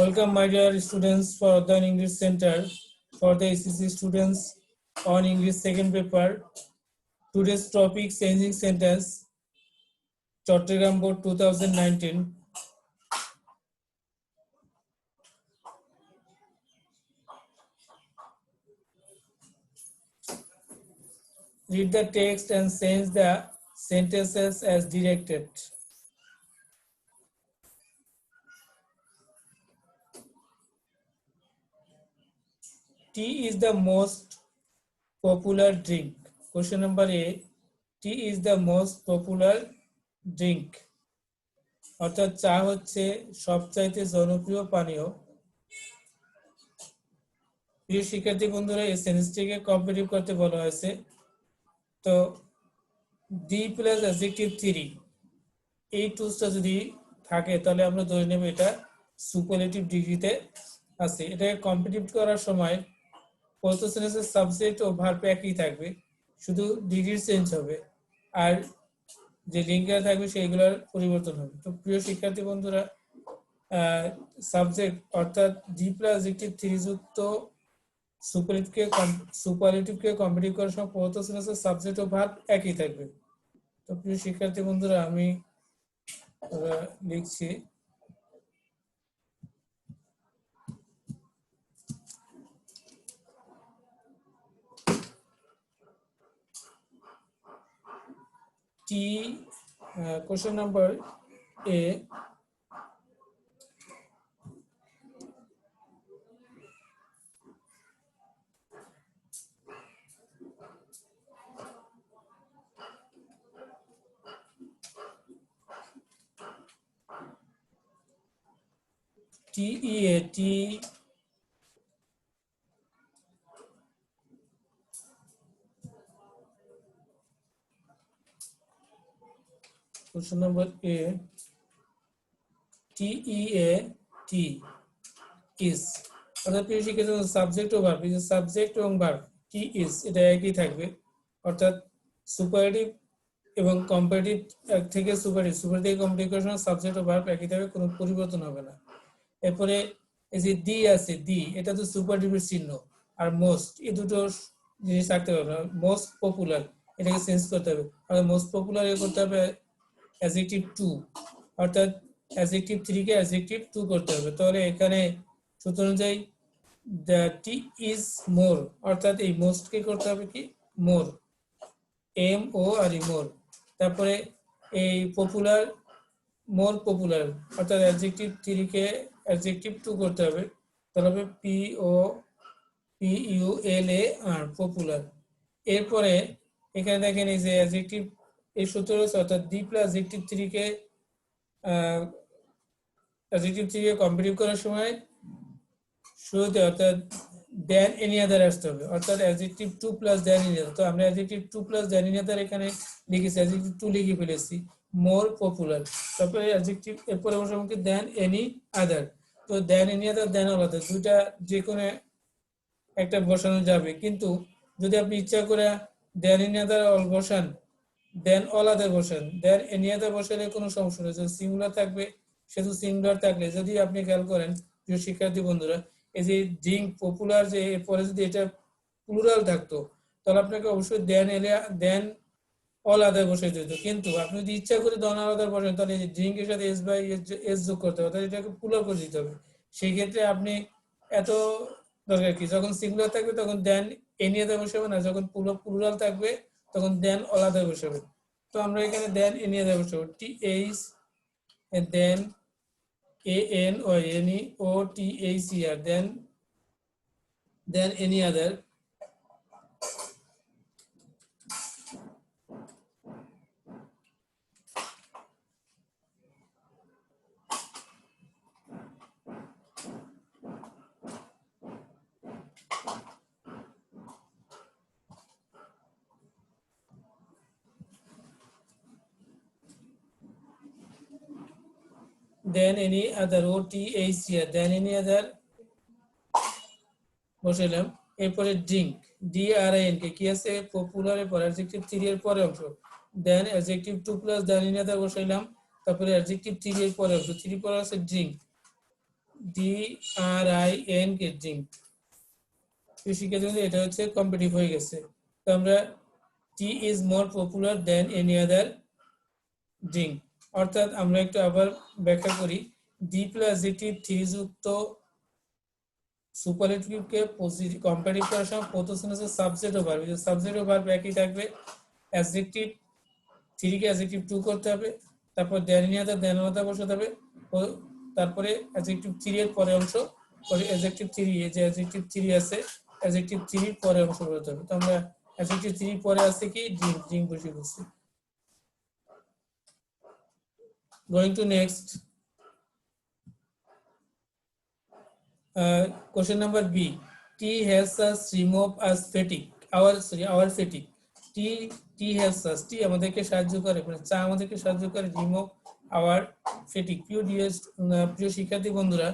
Welcome, my dear students, for the English Center for the SCC students on English second paper. Today's topic: changing sentence. Chattogram Board 2019. Read the text and change the sentences as directed. Tea is the most popular drink. Question number A. Tea is the most popular drink. অর্থাৎ চা হচ্ছে সবচাইতে জনপ্রিয় পানীয়। প্রিয় শিক্ষার্থী বন্ধুরা, এই সেন্টেন্সটিকে কম্পারেটিভ করতে বলা হয়েছে। তো দি প্লাস অ্যাডজেক্টিভ থ্রি, এই টুলসটা যদি থাকে তাহলে আমরা ধরে নেব এটা সুপারলেটিভ ডিগ্রিতে আছে। এটাকে কম্পারেটিভ করার সময় প্রথম সেন্টেন্সের সাবজেক্ট ও ভার্ব একই থাকবে, শুধু ডিগ্রি চেঞ্জ হবে, আর যে লিঙ্কার থাকবে সেইগুলোর পরিবর্তন হবে। তো প্রিয় শিক্ষার্থী বন্ধুরা, সাবজেক্ট অর্থাৎ ডি প্লাস অ্যাডজেক্টিভ থ্রি যুক্ত সুপারলেটিভকে কম্পারেটিভ করার সময় প্রথম সেন্টেন্সের সাবজেক্ট ও ভার্ব একই থাকবে। তো প্রিয় শিক্ষার্থী বন্ধুরা, আমি লিখছি tea. Question number A, tea question number A, TEA is অর্থাৎ প্রিয় শিক্ষার্থী সাবজেক্ট ও ভার্ব, এই যে সাবজেক্ট এবং ভার্ব টি ইজ এটা একই থাকবে, অর্থাৎ সুপারলেটিভ এবং কম্পারেটিভ থেকে সুপারলেটিভ কম্পারেটিভ করার সময় সাবজেক্ট ও ভার্ব একই থাকবে, কোনো পরিবর্তন হবে না। এরপরে এই যে দি আছে, দি এটা তো সুপারলেটিভের চিহ্ন, আর মোস্ট এই দুটো জিনিস থাকতে হবে না। মোস্ট পপুলার এটাকে চেঞ্জ করতে হবে, আর মোস্ট পপুলার এ করতে হবে অ্যাডজেক্টিভ টু, অর্থাৎ অ্যাডজেক্টিভ থ্রি কে অ্যাডজেক্টিভ টু করতে হবে। তাহলে এখানে সূত্র অনুযায়ী দ্য টি ইজ মোর, অর্থাৎ এই মোস্ট কে করতে হবে কি মোর, এম ও আর ই মোর। তারপরে এই পপুলার, মোর পপুলার, অর্থাৎ অ্যাডজেক্টিভ থ্রি কে অ্যাডজেক্টিভ টু করতে হবে, তাহলে হবে P O P U L A R popular. এরপরে এখানে দেখেন এই যে অ্যাডজেক্টিভ এই সূত্র রয়েছে, অর্থাৎ ডি প্লাস অ্যাডজেক্টিভ থ্রি কে কম্পারেটিভ করার সময় শুরুতে অর্থাৎ দেন এনি আদার আসতে হবে, অর্থাৎ adjective two plus then any other. তো আমরা adjective two plus then any other এখানে লিখেছি, অ্যাডজেক্টিভ টু লিখে ফেলেছি, মোর পপুলার। তারপরে অ্যাডজেক্টিভ এরপরে বসাবো দেন এনি আদার। তো দেন এনি আদার, দেন অল আদার, দুইটা যে কোনো একটা বসানো যাবে, কিন্তু যদি আপনি ইচ্ছা করে দেন এনি আদার অল বসান, দেন অল আদার বসান, দেন এনি আদার বসালে কোনো সমস্যা নেই, যদি সিঙ্গুলার থাকবে শুধু সিঙ্গুলার থাকলে। যদি আপনি খেয়াল করেন প্রিয় শিক্ষার্থী বন্ধুরা, এই যে ড্রিঙ্ক পপুলার, যে এরপরে যদি এটা প্লুরাল থাকতো তাহলে আপনাকে অবশ্যই দেন অল আদার বসাই দিত, কিন্তু আপনি যদি ইচ্ছা করে দেন অল আদার বসান তাহলে এই ড্রিঙ্কের সাথে এস বাই এস যোগ করতে হবে, তাহলে এটাকে প্লুরাল করে দিতে হবে। সেই ক্ষেত্রে আপনি এত দরকার কি, যখন সিঙ্গুলার থাকবে তখন দেন এনি আদার বসাবেন, আর যখন প্লুরাল থাকবে তখন দেন অল আদার বসাবেন। তো আমরা এখানে দেন এনি আদার বসাবো, T H then A N O N E O T H E R, then any other. Then any other, O T H E R, then any other বসাইলাম। এরপরে drink, D R I N K কি আছে পপুলারের পরে adjective three এর পরে অংশ, then adjective two plus then any other বসাইলাম। তারপরে অ্যাডজেক্টিভ থ্রি এর পরে অংশ, থ্রি পরে আছে ড্রিঙ্ক, DRIN কে ড্রিঙ্ক। শিক্ষার্থী এটা হচ্ছে কম্পিটিটিভ হয়ে গেছে। তো আমরা tea is more popular than any other drink, অর্থাৎ আমরা একটু আবার ব্যাখ্যা করি। ডি প্লাস অ্যাডজেক্টিভ থ্রি যুক্ত সুপারলেটিভকে পজিটিভ কম্পারেটিভ করার সময় প্রথম সেন্টেন্সে সাবজেক্ট ও ভার্ব, সাবজেক্ট ও ভার্ব একই থাকবে। অ্যাডজেক্টিভ থ্রি কে অ্যাডজেক্টিভ টু করতে হবে, তারপর দেন এনি আদার দেন আলাদা বসাতে হবে, তারপরে অ্যাডজেক্টিভ থ্রি এর পরে অংশ পরে অ্যাডজেক্টিভ থ্রি, এই যে অ্যাডজেক্টিভ থ্রি আছে অ্যাডজেক্টিভ থ্রির পরে অংশ বলতে হবে। তো আমরা অ্যাডজেক্টিভ থ্রির পরে আছে কি ড্রিঙ্ক, ড্রিঙ্ক বসে বলছি। Going to next, question number B. Tea helps us remove us fatigue. Our fatigue. Tea helps us. Tea আমাদেরকে সাহায্য করে, মানে চা আমাদেরকে সাহায্য করে remove our fatigue. প্রিয় শিক্ষার্থী বন্ধুরা,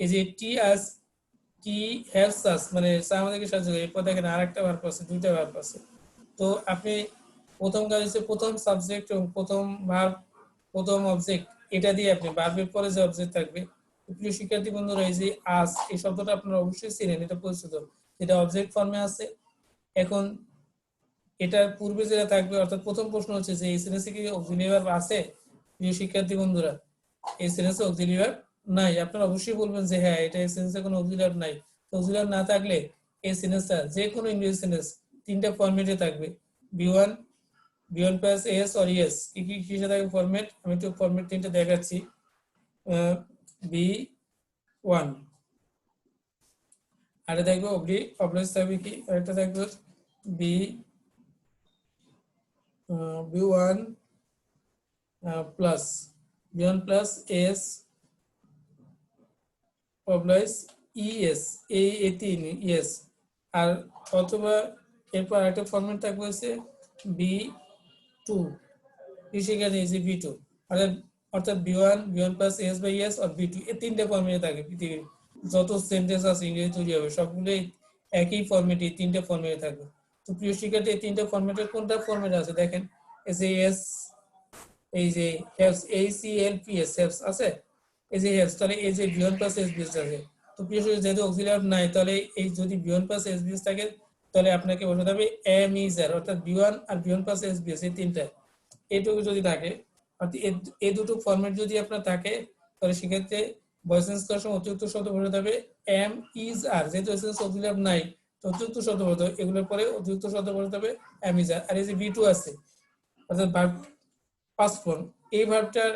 এই যে tea helps us মানে চা আমাদেরকে সাহায্য করে, এরপর দেখেন আরেকটা ভার্ব আছে, দুইটা ভার্ব আছে। তো আপনি প্রথম কাজ হচ্ছে প্রথম সাবজেক্ট এবং প্রথম ভার্ব প্রথম অবজেক্ট, এটা দিয়ে আপনি ভার্বের পরে যে অবজেক্ট থাকবে। প্রিয় শিক্ষার্থী বন্ধুরা, এই যে আস এই শব্দটা আপনারা অবশ্যই চিনেন, এটা পরিচিত, এটা অবজেক্ট ফর্মে আছে। এখন এটার পূর্বে যেটা থাকবে, অর্থাৎ প্রথম প্রশ্ন হচ্ছে যে এই সেন্টেন্সে কি অক্সিলিয়ারি ভার্ব আছে? প্রিয় শিক্ষার্থী বন্ধুরা, এই সেন্টেন্সে অক্সিলিয়ারি ভার্ব নাই। আপনারা অবশ্যই বলবেন যে হ্যাঁ, এটা এই সেন্টেন্সে কোনো অক্সিলিয়ারি ভার্ব নাই। তো অক্সিলিয়ারি না থাকলে এই সেন্টেন্সটা যে কোনো ইংরেজি সেন্টেন্স তিনটা ফরম্যাটে থাকবে, B1 plus S or ES. কি কি কিসে থাকবে ফরম্যাট? আমি একটু ফরম্যাট তিনটা দেখাচ্ছি। B1 আর দেখবো অবলিক থাকবে কি, আরেকটা থাকবে B1 plus plus S oblique ES, এই তিন ইএস। আর অথবা এরপর আরেকটা ফরম্যাট থাকবে হচ্ছে B2, সেখানে এই যে B2 অর্থাৎ B1 plus S by S আর B2, এই তিনটা ফরম্যাটে থাকে। পৃথিবীর যত সেন্টেন্স আছে ইংরেজি তৈরি হবে সবগুলোই একই ফরম্যাটে, তিনটা ফরম্যাটে থাকবে। তো প্রিয় শিক্ষার্থী, এই তিনটা ফরম্যাটের কোনটা ফরম্যাটে আছে দেখেন, এই যে এস, এই যে হেল্পস ACLPS হেল্পস আছে, এই যে হেল্পস, তাহলে এই যে B1 প্লাস SBS আছে। তো প্রিয় শিক্ষার্থী, যেহেতু অক্সিলিয়ারি নাই, তাহলে এই যদি B1 প্লাস SBS থাকে তাহলে আপনাকে বসাতে হবে am is there, অর্থাৎ B1 আর B1 প্লাস SBS এই তিনটা, এইটুকু যদি থাকে, অর্থাৎ এই দুটো ফরম্যাট যদি আপনার থাকে, তাহলে সেক্ষেত্রে ভয়েস চেঞ্জ করার সময় অতিরিক্ত শব্দ বসাতে হবে am is are, যেহেতু এসএস অক্সিলিয়ারি নাই তো অতিরিক্ত শব্দ বসাতে হবে, এগুলোর পরে অতিরিক্ত শব্দ বসাতে হবে am is are। আর এই যে B2 আছে অর্থাৎ ভার্ব পাস্ট ফর্ম, এই ভার্বটার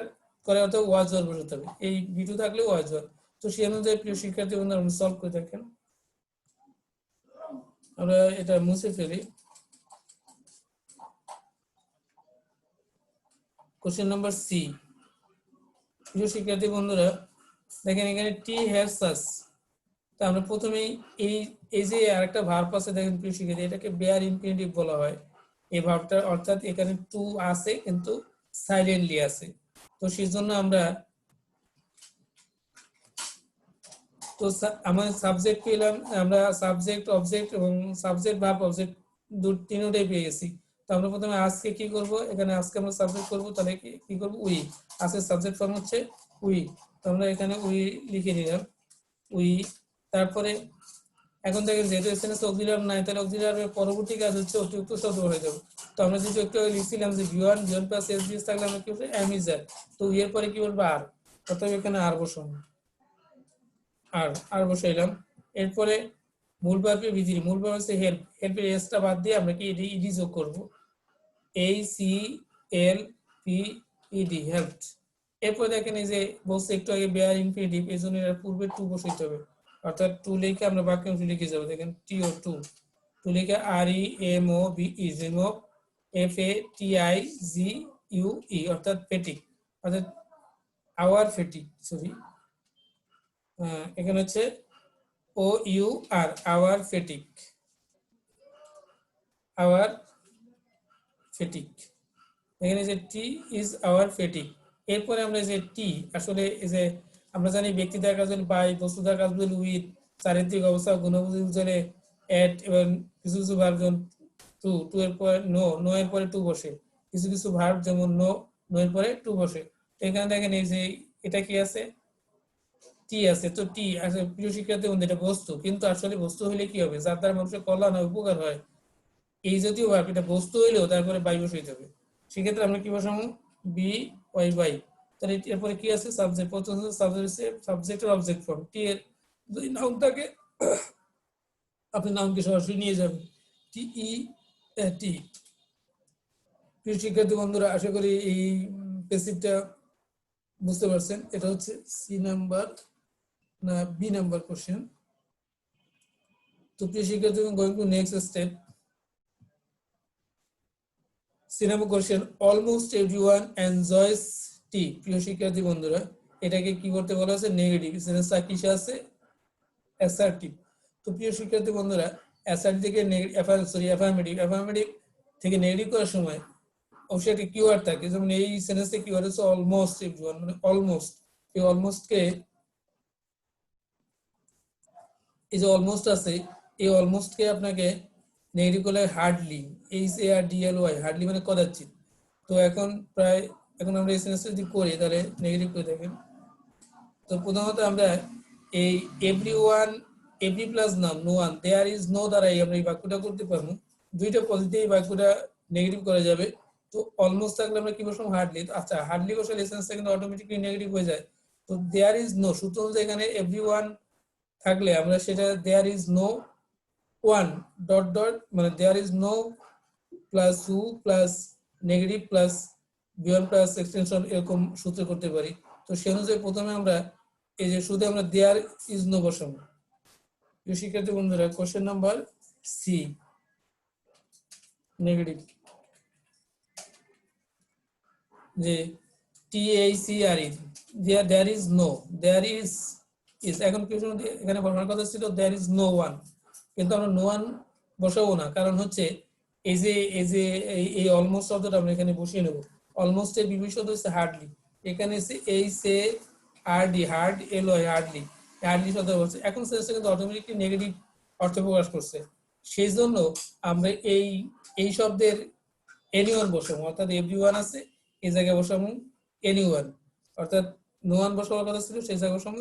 করে অর্থাৎ ওয়াজ ওয়ার বসাতে হবে, এই B2 থাকলে ওয়াজ ওয়ার। তো সেই অনুযায়ী প্রিয় শিক্ষার্থী বন্ধুরা আমরা সলভ করে দেখেন। আমরা এটা মুছে ফেলি। Question number C. প্রিয় শিক্ষার্থী বন্ধুরা দেখেন, এখানে টি হেল্পস আস। তো আমরা প্রথমেই এই যে আরেকটা ভার্ব আছে দেখেন প্রিয় শিক্ষার্থী, এটাকে বেয়ার ইনফিনিটিভ বলা হয় এই ভার্বটা, অর্থাৎ এখানে টু আছে কিন্তু সাইলেন্টলি আছে। তো সেই জন্য আমরা তো আমাদের সাবজেক্ট পেলাম, আমরা সাবজেক্ট অবজেক্ট এবং সাবজেক্ট ভার্ব অবজেক্ট তিনটাই পেয়ে গেছি। তো আমরা প্রথমে আজকে কি করব, এখানে আজকে আমরা সাবজেক্ট করব, তাহলে কি করব উই, আজকে সাবজেক্ট ফর্ম হচ্ছে উই। তো আমরা এখানে উই লিখে নিলাম উই। তারপরে এখন দেখেন যেহেতু এসএনএস অক্সিলিয়ারি নাই, তাহলে অক্সিলিয়ারির পরবর্তী কাজ হচ্ছে অতিরিক্ত শব্দ হয়ে যাবে। তো আমরা যেহেতু একটু লিখছিলাম যে B1 প্লাস SBS থাকলে আমরা কি হবে am is there, তো এর পরে কি বলবো আর, অর্থাৎ এখানে আর বসাবো, আর বসাইলাম। এরপরে মূল ভার্বের ভিতরে মূল ভার্ব হচ্ছে হেল্প, হেল্পের এসটা বাদ দিয়ে আমরা কি ইডি যোগ করব, ACLPED হেল্পড। এরপর দেখেন এই যে বলছে একটু আগে বেয়ার ইনফিনিটিভ, এই জন্য এর পূর্বে টু বসাইতে হবে, অর্থাৎ টু লিখে আমরা বাক্যাংশ লিখে যাবো। দেখেন টিও টু লিখে REMOVE রিমুভ FATIGUE অর্থাৎ ফেটিক, অর্থাৎ আওয়ার ফেটিক, সরি এখানে হচ্ছে OUR আওয়ার ফেটিক, আওয়ার ফেটিক। এখানে যে টি ইজ আওয়ার ফেটিক। এরপরে আমরা যে টি আসলে এই যে আমরা জানি ব্যক্তি দ্বারা কাজ বাই, বস্তু দ্বারা কাজ উইথ, চারিত্রিক অবস্থা গুণবোধী উজ্জ্বলে এট, এবং কিছু কিছু ভার্ব যেমন টু এর পরে নো এর পরে টু বসে, কিছু কিছু ভার্ব যেমন নো এর পরে টু বসে। এখানে দেখেন এই যে এটা কি আছে টি আছে, তো টি আসলে প্রিয় শিক্ষার্থী বন্ধু এটা বস্তু, কিন্তু আসলে বস্তু হলে কি হবে, যার দ্বারা মানুষের কল্যাণ হয়, উপকার হয়, এই জাতীয় ভার্ব, এটা বস্তু হইলেও তারপরে বাই বসাইতে হবে। সেক্ষেত্রে আমরা কি বসাবো, বি ওয়াই বাই। তাহলে এরপরে কি আছে, সাবজেক্ট, প্রথম সাবজেক্ট আর অবজেক্ট ফর্ম। টি এর যদি নাউন থাকে আপনি নাউনকে সরাসরি নিয়ে যাবেন, টি ই টি। প্রিয় শিক্ষার্থী বন্ধুরা, আশা করি এই প্যাসিভটা বুঝতে পারছেন। এটা হচ্ছে সি নাম্বার না বি নাম্বার কোশ্চেন। তো প্রিয় শিক্ষার্থী, going to next step. C number question, almost everyone enjoys tea. প্রিয় শিক্ষার্থী বন্ধুরা, এটাকে কি করতে বলা আছে, নেগেটিভ। সেন্টেন্সটা কিসে আছে, অ্যাসার্টিভ। তো প্রিয় শিক্ষার্থী বন্ধুরা, অ্যাসার্টিভ থেকে অ্যাফার্মেটিভ থেকে নেগেটিভ করার সময় অবশ্যই একটা কিওয়ার্ড থাকে, যেমন এই সেন্টেন্সে কিওয়ার্ড হচ্ছে অলমোস্ট এভরিওয়ান, মানে অলমোস্ট। এই অলমোস্টকে, এই যে অলমোস্ট আছে, এই অলমোস্টকে আপনাকে নেগেটিভ করলে হার্ডলি, HARDLY, হার্ডলি মানে কদাচিৎ। তো এখন আমরা এই সেন্টেন্সটা যদি করি তাহলে নেগেটিভ করে দেখেন। তো প্রথমত আমরা এই everyone, every plus noun no one, there is no দ্বারা আমরা এই বাক্যটা করতে পারবো। দুইটা পজিটিভ, এই বাক্যটা নেগেটিভ করা যাবে। তো অলমোস্ট থাকলে আমরা কি বসাবো, হার্ডলি। আচ্ছা, হার্ডলি বসালে সেন্টেন্সটা কিন্তু অটোমেটিক্যালি নেগেটিভ হয়ে যায়। তো দেয়ার ইজ নো, সুতরাং এখানে এভরিওয়ান থাকলে আমরা সেটা there is no one dot dot, মানে there is no plus who plus negative plus been plus extension, এরকম সূত্র করতে পারি। তো সেই অনুযায়ী প্রথমে আমরা এই যে শুধু আমরা দেয়ার ইজ নো বসাবো। শিক্ষার্থী বন্ধুরা, কোশ্চেন নাম্বার সি, নেগেটিভ, যে THERE, there is no, there is এখন কি এখানে বসানোর কথা ছিল দেয়ার ইজ নো ওয়ান, কিন্তু আমরা নো ওয়ান বসাবো না, কারণ হচ্ছে এই যে এই অলমোস্ট শব্দটা আমরা এখানে বসিয়ে নেব। অলমোস্ট এর বিপরীত শব্দ হচ্ছে হার্ডলি, এখানে এসে HARD, হার্ড LY, হার্ডলি শব্দ বলছে। এখন সেটা কিন্তু অটোমেটিকলি নেগেটিভ অর্থ প্রকাশ করছে, সেই জন্য আমরা এই শব্দের এনিওয়ান বসাবো, অর্থাৎ এভরিওয়ান আছে এই জায়গায় বসাবো এনিওয়ান, অর্থাৎ নো ওয়ান বসাবার কথা ছিল সেই জায়গায় বসাবো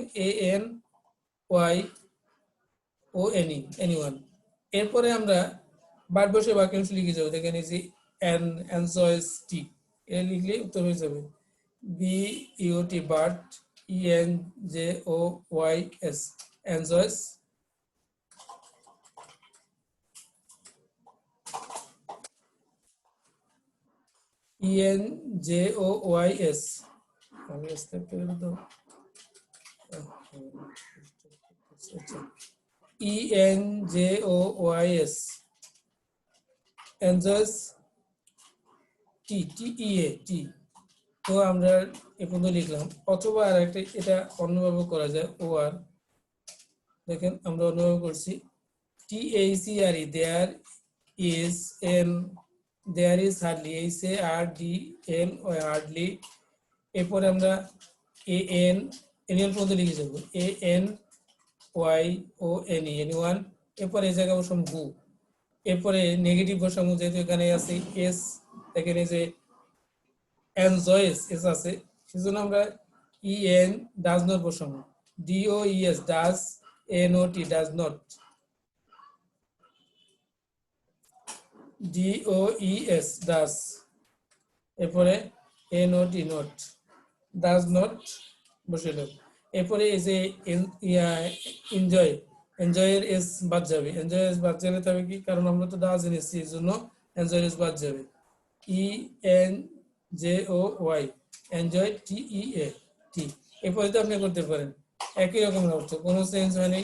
ANYONE, এনিওয়ান। এরপরে আমরা বাদ বসে বাক্যাংশ লিখে যাবো। দেখেন এই যে এনজয়স টি, এ লিখলে উত্তর হয়ে যাবে BEOT, but ENJOYS, enjoys. ENJOYS, আমি স্টেপ করে দাও। ENJOYS, এনজয়স টি। তো আমরা এ পর্যন্ত লিখলাম, অথবা আর একটা, এটা অন্যভাবে করা যায়, OR। দেখেন আমরা অন্যভাবে করছি, THERE, there is hardly, HARDLY, hardly. এরপরে আমরা এনিওয়ান পর্যন্ত লিখে যাবো, ANYONE, এনিওয়ান। এরপরে এই জায়গায় বসাম হু, এরপরে নেগেটিভ বসাবো, যেহেতু এখানে আছে এস, এখানে যে এনজয়েস এস আছে, সেজন্য আমরা EN ডাজ নট বসাবো, DOES, does, NOT, does not, DOES, does, এরপরে NOT, নট, ডাজ নট বসাইল। এরপরে এই যে এনজয়ের এস বাদ যাবে, তবে কি, কারণ আমরা তো ডাজ এনেছি, এই জন্য এনজয়ের এস বাদ যাবে, ENJOY, এনজয়, TEA। এরপরে তো আপনি করতে পারেন, একই রকম অর্থ, কোনো চেঞ্জ হয়নি।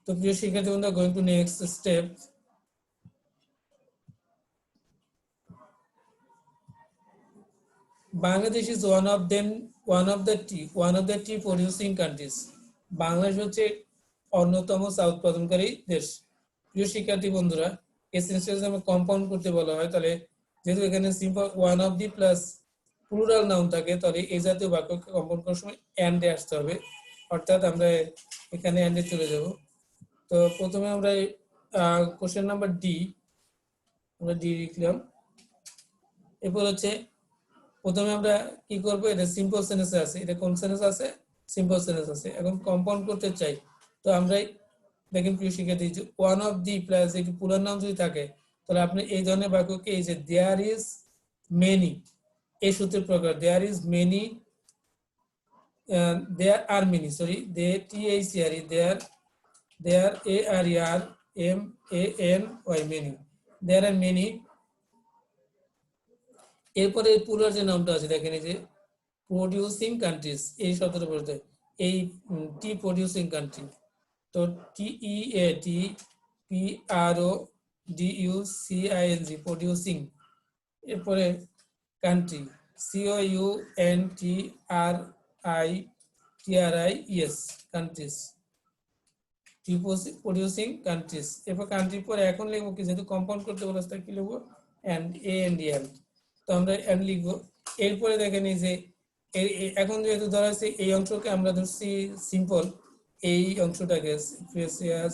তো প্রিয় শিক্ষার্থী বন্ধুরা, going to next step. Bangladesh is one of the tea producing countries. Bangladesh হচ্ছে অন্যতম চা উৎপাদনকারী দেশ। প্রিয় শিক্ষার্থী বন্ধুরা, এই সেন্টেন্সটা আমরা কম্পাউন্ড করতে বলা হয়, তাহলে যেহেতু এখানে simple one of the plus plural noun থাকে, তাহলে এই জাতীয় বাক্যকে কম্পাউন্ড করার সময় এন্ডে আসতে হবে, অর্থাৎ আমরা এখানে এন্ডে চলে যাব। তো প্রথমে আমরা কোশ্চেন নাম্বার ডি, আমরা ডি লিখলাম। এরপর হচ্ছে প্রথমে আমরা কি করব, এটা সিম্পল সেন্টেন্সে আছে, এটা কোন সেন্টেন্স আছে, সিম্পল সেন্টেন্স আছে। এখন কম্পাউন্ড করতে চাই, তো আমরা দেখেন প্রিয় শিক্ষার্থী, যে ওয়ান অফ দি প্লাস এই পুরার নাম যদি থাকে, তাহলে আপনি এই ধরনের বাক্যকে এই যে দেয়ার ইজ মেনি, এই সূত্রের প্রকার there is many, there are many, sorry the T H R E, there A R E are M A N Y many, there are many. এরপরে এই পুরার যে নামটা আছে দেখেন, এই যে প্রডিউসিং কান্ট্রিজ, এই শব্দটা বলতে এই টি প্রডিউসিং কান্ট্রি, তো T E A T P R O D U C I N G producing, এরপরে country C O U N T R I T R I S countries, tea producing countries. এরপর কান্ট্রির পরে এখন লিখবো কি, যেহেতু compound করতে বলেছে কি লিখবো, এন্ড এ এন্ড এন্ড, তো আমরা এন্ড লিখবো। এরপরে দেখেন এই যে এখন যেহেতু ধরা হচ্ছে এই অংশকে আমরা ধরছি সিম্পল, এই অংশটাকে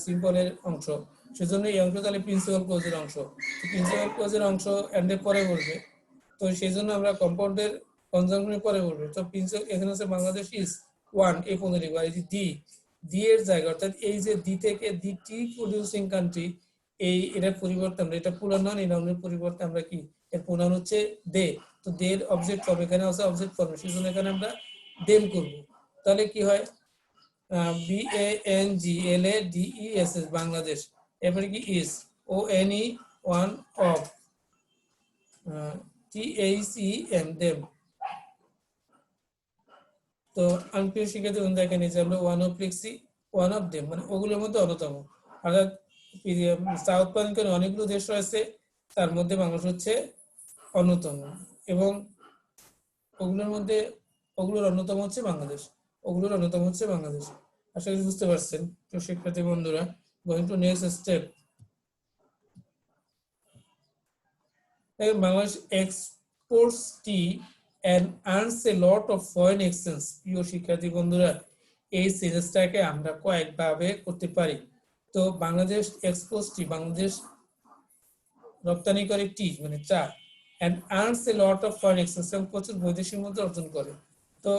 সিম্পলের অংশ, সেজন্য এই অংশ তাহলে প্রিন্সিপাল ক্লজের অংশ, প্রিন্সিপাল ক্লজের অংশ এন্ডের পরে বলবে, তো সেই জন্য আমরা কম্পাউন্ডের কনজাংশনের পরে বলবে। তো প্রিন্সিপাল এখানে আছে বাংলাদেশ ইজ ওয়ান, এই পর্যন্ত লিখবো। আর এই যে দি এর জায়গা, অর্থাৎ এই যে দি থেকে দি টি প্রডিউসিং কান্ট্রি, এই এটার পরিবর্তে আমরা, এটা পুরানো নাউন, এই নাউনের পরিবর্তে আমরা কি, এর প্রনাউন হচ্ছে দে, তো দের অবজেক্ট ফর্ম, এখানে আছে অবজেক্ট ফর্ম, সেজন্য এখানে আমরা দেম করব। তাহলে কি হয়, B A N G L A D E S S Bangladesh, এরপরে কি is O N E one of T H E M them. তো আমি প্রিয় শিক্ষার্থী দেখেন এই যে আমরা ওয়ান অফ লিখছি, ওয়ান অফ দেম মানে ওগুলোর মধ্যে অন্যতম, অর্থাৎ চা উৎপাদনকারী অনেকগুলো দেশ রয়েছে, তার মধ্যে বাংলাদেশ হচ্ছে অন্যতম, এবং ওগুলোর মধ্যে ওগুলোর অন্যতম হচ্ছে বাংলাদেশ, ওগুলোর অন্যতম হচ্ছে বাংলাদেশ। আশা করি বুঝতে পারছেন তো শিক্ষার্থী বন্ধুরা। Going to next step, Bangladesh exports T and earns a lot of foreign exchange। প্রিয় শিক্ষার্থী বন্ধুরা, এই সেন্টেন্সটাকে আমরা কয়েকভাবে করতে পারি। তো বাংলাদেশ এক্সপোর্টস টি, বাংলাদেশ রপ্তানি করে টি মানে চা, and earns a lot of foreign exchange, এবং প্রচুর বৈদেশিক মুদ্রা অর্জন করে। তো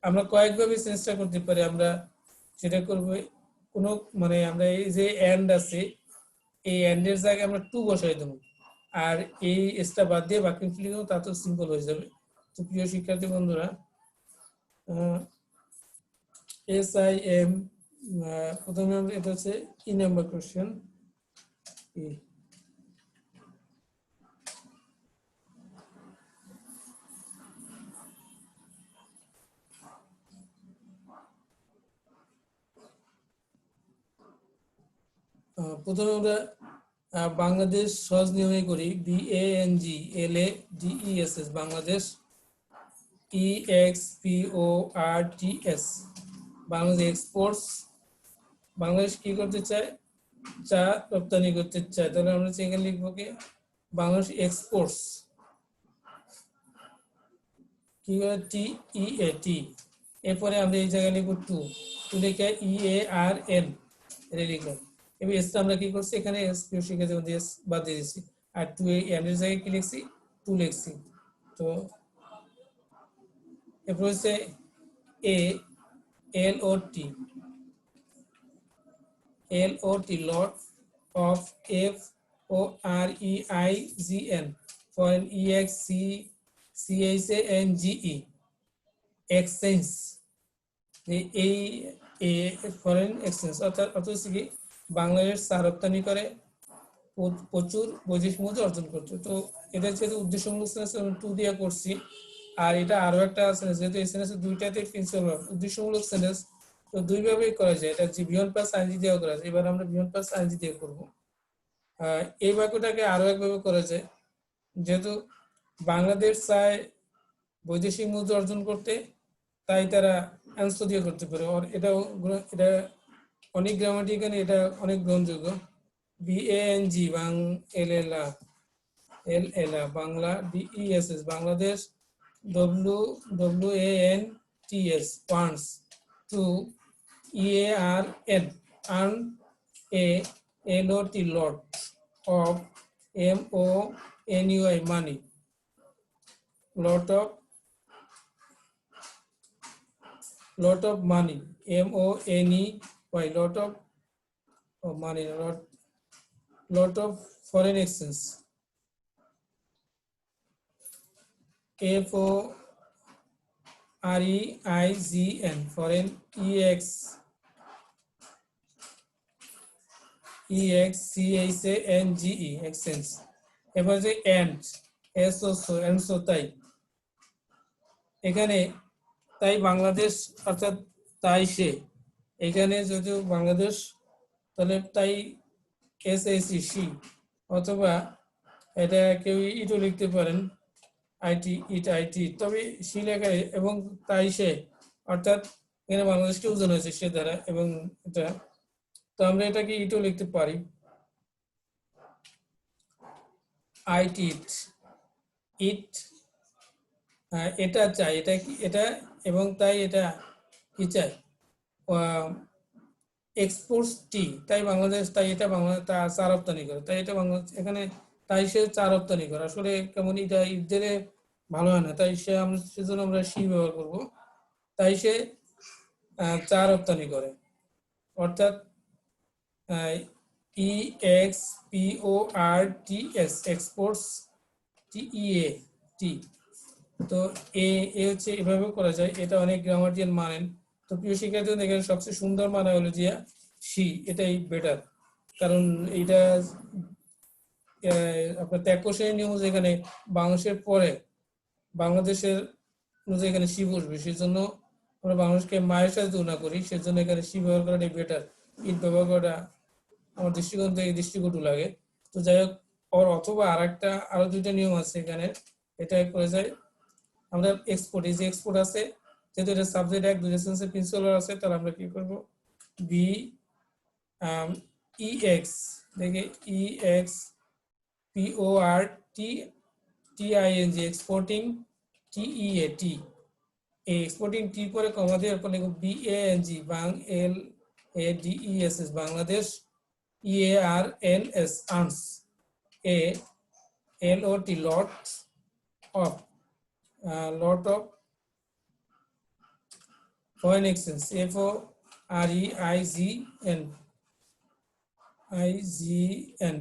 আমরা কয়েকভাবে চেষ্টা করতে পারি, আমরা যেটা করবো কোনো মানে আমরা এই যে এন্ড আছে, এই এন্ডের জায়গায় আমরা টু বসাই দেবো, আর এই এসটা বাদ দিয়ে বাকি লিখবো, তা তো সিম্পল হয়ে যাবে। তো প্রিয় শিক্ষার্থী বন্ধুরা, এস আই এম, প্রথমে আমরা এটা হচ্ছে ই নাম্বার কোশ্চেন, প্রথমে আমরা বাংলাদেশ সহজ নিয়মে করি, B A N G L A D E S S Bangladesh, E X P O R T S Bangladesh exports, Bangladesh কি করতে চায়, চা রপ্তানি করতে চায়, তাহলে আমরা সেখানে লিখবো কি বাংলাদেশ এক্সপোর্টস, কি টি ই এ টি, এরপরে আমরা এই জায়গায় লিখবো টু, টু লিখে ই এ আর এন এটা লিখলাম। এবার এসটা আমরা কি করছি, এখানে এস প্রিয় শিক্ষার্থী বন্ধু এস বাদ দিয়ে দিচ্ছি, আর টু এন এর জায়গায় কি লিখছি, টু লিখছি। তো এরপর হচ্ছে A L O T, L O T lot of F O R E I G N foreign E X C C H A N G E exchange, এই ফরেন এক্সচেঞ্জ অর্থাৎ কি বাংলাদেশ চা রপ্তানি করে প্রচুর বৈদেশিক মুদ্রা অর্জন করছে। তো এটা যেহেতু উদ্দেশ্যমূলক সেন্টেন্স টু দিয়ে করছি, আর এটা আরো একটা সেন্টেন্স, যেহেতু এই সেন্টেন্স দুইটাতে প্রিন্সিপাল উদ্দেশ্যমূলক সেন্টেন্স, তো দুই ভাবেই করা যায়, এটা যে বিয়ন্ড প্লাস আইএনজি দিয়েও করা যায়। এবার আমরা বিয়ন্ড প্লাস আইএনজি দিয়ে করব। এই বাক্যটাকে আরো একভাবে করা যায়, যেহেতু বাংলাদেশ চায় বৈদেশিক মুদ্রা অর্জন করতে, তাই তারা অ্যান্সার দিয়ে করতে পারে। আর এটাও এটা অনেক গ্রামাটিক্যালি এটা অনেক গ্রহণযোগ্য। BANG Bang L L Bangla DESS Bangladesh, W W A N T S wants, to E A R N earn, A L O T lot, of M O N U I money, lot of lot of money, money, lot of money, lot of foreign exchange, foreign, foreign, exchange, exchange, এবার যে and and so তাই এখানে তাই বাংলাদেশ অর্থাৎ তাই সে এখানে যদি বাংলাদেশ তাহলে তাই এসএসি সি অথবা এটা কেউ ইটো লিখতে পারেন আইটি আইটি তবে সি লেখা এবং তাই সে অর্থাৎ এখানে বাংলাদেশকে বোঝানো হয়েছে সে দ্বারা এবং এটা তো আমরা এটাকে ইটো লিখতে পারি আইটি ইট এটা চাই এটা কি এটা এবং তাই এটা কি চাই এক্সপোর্টস টি তাই বাংলাদেশ তাই এটা বাংলাদেশ চা রপ্তানি করে তাই এটা বাংলাদেশ এখানে তাই সে চা রপ্তানি করে আসলে কেমন এটা ঈদের ভালো হয় না তাই সে আমরা সেজন্য আমরা সি ব্যবহার করব তাই সে চা রপ্তানি করে অর্থাৎ ই X P O R T S exports T E A টি তো এ হচ্ছে এভাবে করা যায় এটা অনেক গ্রামাটিক্যাল মানেন তো প্রিয় শিক্ষার্থীদের এখানে সবচেয়ে সুন্দর মানে হলো যে সি এটাই বেটার কারণ এটা আপনার ত্যাগ কোষের নিয়ম এখানে বাংলাদেশের পরে বাংলাদেশের অনুযায়ী এখানে সি বসবে সেই জন্য আমরা বাংলাদেশকে মায়ের সাথে তুলনা করি সেজন্য এখানে সি ব্যবহার করাটাই বেটার ইট ব্যবহার করাটা আমার দৃষ্টিকোণ থেকে দৃষ্টিকটু লাগে তো যাই হোক অথবা আরো দুইটা নিয়ম আছে এখানে এটা করে যায় আমরা এক্সপোর্ট এই যে এক্সপোর্ট আছে যেহেতু এটা সাবজেক্ট এক দুই সেন্সে প্রিন্সিপাল আছে তাহলে আমরা কি করব বি ই এক্স দেখে E X P O R T T I N G exporting T E A T exporting tea পরে কমা দিয়ে এরপর লিখব B A N G Bang L A D E S S Bangladesh E A R N S earns A L O T lot of lot of foreign exchange foreign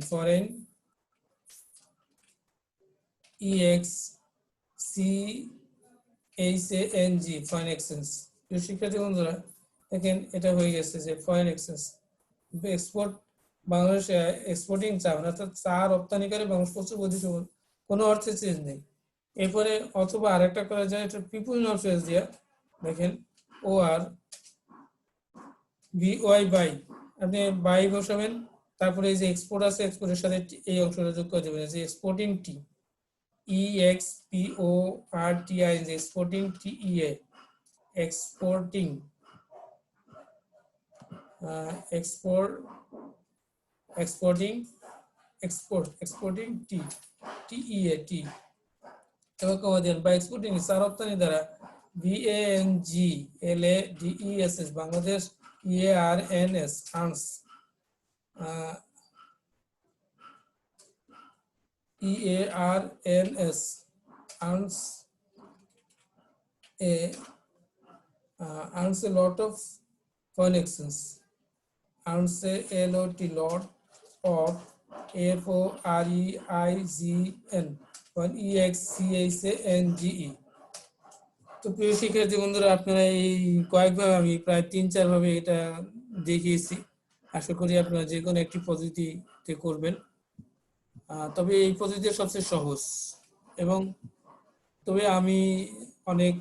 foreign exchange foreign exchange শিক্ষার্থী বন্ধুরা দেখেন এটা হয়ে গেছে যে foreign exchange export Bangladesh exporting চা অর্থাৎ চা রপ্তানি করে বাংলাদেশ প্রচুর বৈদেশিক কোনো অর্থে চেঞ্জ নেই এরপরে অথবা আরেকটা করা যায় এটা পিপুল নট ফেস দিয়া দেখেন ও আর বি ওয়াই বাই আপনি বাই বসাবেন তারপরে এই যে এক্সপোর্ট আছে এক্সপোর্টের সাথে এই অংশটা যোগ করে দেবেন যে exporting T E X P O R T I যে exporting T E A exporting exporting T T E A T বা এক্সপোর্টিং চা রপ্তানি দ্বারা VANGLADESS Bangladesh EARNS earns EARNS earns a lot of foreign exchange earns a lot of FOREIGN EXCHANGE তো প্রিয় শিক্ষার্থী বন্ধুরা আপনারা এই কয়েকভাবে আমি প্রায় 3-4 ভাবে এটা দেখিয়েছি আশা করি আপনারা যে কোনো একটি পদ্ধতিতে করবেন তবে এই পদ্ধতিটা সবচেয়ে সহজ এবং তবে আমি অনেক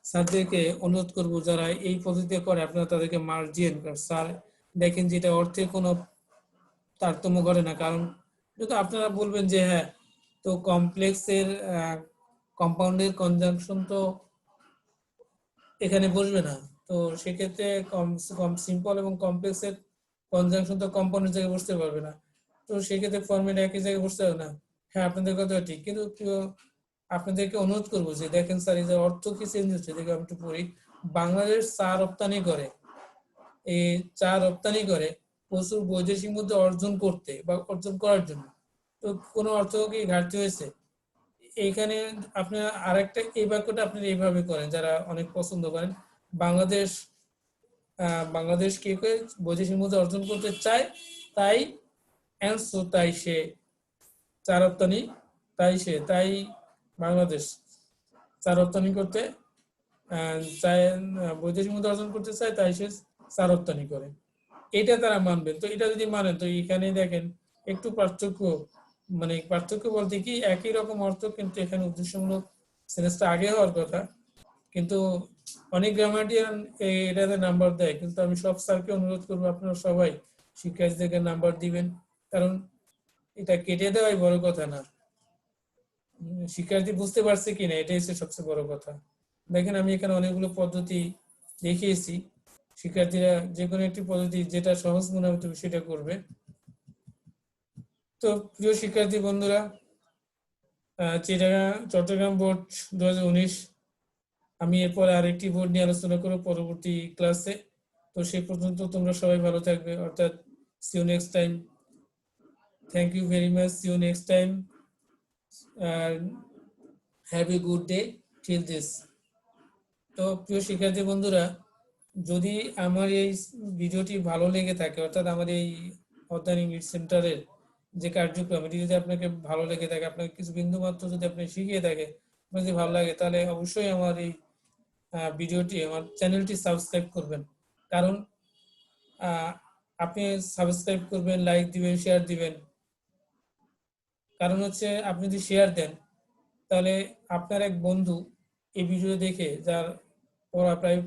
স্যারদেরকে অনুরোধ করব যারা এই পদ্ধতিতে করে আপনারা তাদেরকে মার্জিন স্যার দেখেন যে এটা অর্থে কোনো তারতম্য করে না কারণ যদি আপনারা বলবেন যে হ্যাঁ তো কমপ্লেক্সের কম্পাউন্ডের কনজাংশন তো এখানে বসবে না তো সেক্ষেত্রে কম সিম্পল এবং কমপ্লেক্সের কনজাংশন তো কম্পাউন্ডের জায়গায় বসতে পারবে না তো সেক্ষেত্রে ফর্মেট একই জায়গায় বসতে হবে না হ্যাঁ আপনাদের কথা ঠিক কিন্তু আপনাদেরকে অনুরোধ করবো যে দেখেন স্যার এই যে অর্থ কি চেঞ্জ হচ্ছে দেখে আমি একটু পড়ি বাংলাদেশ চা রপ্তানি করে এই চা রপ্তানি করে প্রচুর বৈদেশিক মুদ্রা অর্জন করতে বা অর্জন করার জন্য তো কোনো অর্থ কি ঘাটতি হয়েছে এইখানে আপনার আরেকটা এই বাক্যটা আপনারা এইভাবে করেন যারা অনেক পছন্দ করেন বাংলাদেশ বাংলাদেশ কি করে বৈদেশিক মুদ্রা অর্জন করতে চায়, তাই তাই সে চা রপ্তানি, তাই বাংলাদেশ চা রপ্তানি করতে চায়, বৈদেশিক মুদ্রা অর্জন করতে চায়, তাই সে চা রপ্তানি করে। এটা তারা মানবেন। তো এটা যদি মানেন, তো এখানে দেখেন একটু পার্থক্য, মানে পার্থক্য বলতে কি একই রকম অর্থ, কিন্তু এখানে উদ্দেশ্যমূলক সেন্সটা আগে হওয়ার কথা, কিন্তু অনেক গ্রামাটিয়ান এটাতে নাম্বার দেয়। কিন্তু আমি সব স্যারকে অনুরোধ করবো আপনারা সবাই শিক্ষার্থীদেরকে নাম্বার দিবেন, কারণ এটা কেটে দেওয়াই বড় কথা না, শিক্ষার্থী বুঝতে পারছে কিনা এটাই হচ্ছে সবচেয়ে বড় কথা। দেখেন আমি এখানে অনেকগুলো পদ্ধতি দেখিয়েছি, শিক্ষার্থীরা যে কোনো একটি পদ্ধতি যেটা সহজ মনে হবে তুমি সেটা করবে। তো প্রিয় শিক্ষার্থী বন্ধুরা, চট্টগ্রাম বোর্ড 2019, আমি এরপর আরেকটি বোর্ড নিয়ে আলোচনা করব পরবর্তী ক্লাসে। তো সেই পর্যন্ত তোমরা সবাই ভালো থাকবে, অর্থাৎ see you next time. Thank you very much. See you next time. Have a good day till this. তো প্রিয় শিক্ষার্থী বন্ধুরা, যদি আমার এই ভিডিওটি ভালো লেগে থাকে, অর্থাৎ আমার এই অধ্যয়ন ইংলিশ সেন্টারের যে কার্যক্রম, এটি যদি আপনাকে ভালো লেগে থাকে, আপনাকে কিছু বিন্দু মাত্র যদি আপনি শিখিয়ে থাকে, আপনার যদি ভালো লাগে, তাহলে অবশ্যই আমার এই ভিডিওটি, আমার চ্যানেলটি সাবস্ক্রাইব করবেন। কারণ আপনি সাবস্ক্রাইব করবেন, লাইক দিবেন, শেয়ার দিবেন। কারণ হচ্ছে আপনি যদি শেয়ার দেন, তাহলে আপনার এক বন্ধু এই ভিডিও দেখে, যার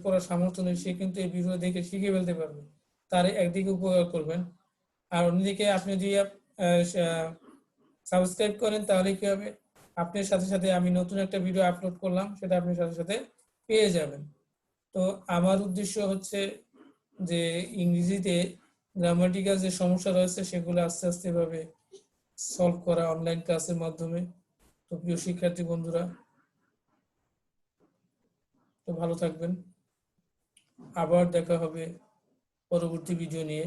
পড়ার সামর্থ্য নেই, সে কিন্তু এই ভিডিও দেখে শিখে ফেলতে পারবে, তার একদিকে উপকার করবেন। আর অন্যদিকে আপনি যদি সাবস্ক্রাইব করেন, তাহলে কি হবে, আপনার সাথে সাথে আমি নতুন একটা ভিডিও আপলোড করলাম, সেটা আপনি সাথে সাথে পেয়ে যাবেন। তো আমার উদ্দেশ্য হচ্ছে যে ইংরেজিতে গ্রামাটিক্যাল যে সমস্যা রয়েছে সেগুলো আস্তে আস্তে ভাবে সলভ করা অনলাইন ক্লাসের মাধ্যমে। তো প্রিয় শিক্ষার্থী বন্ধুরা, তো ভালো থাকবেন, আবার দেখা হবে পরবর্তী ভিডিও নিয়ে।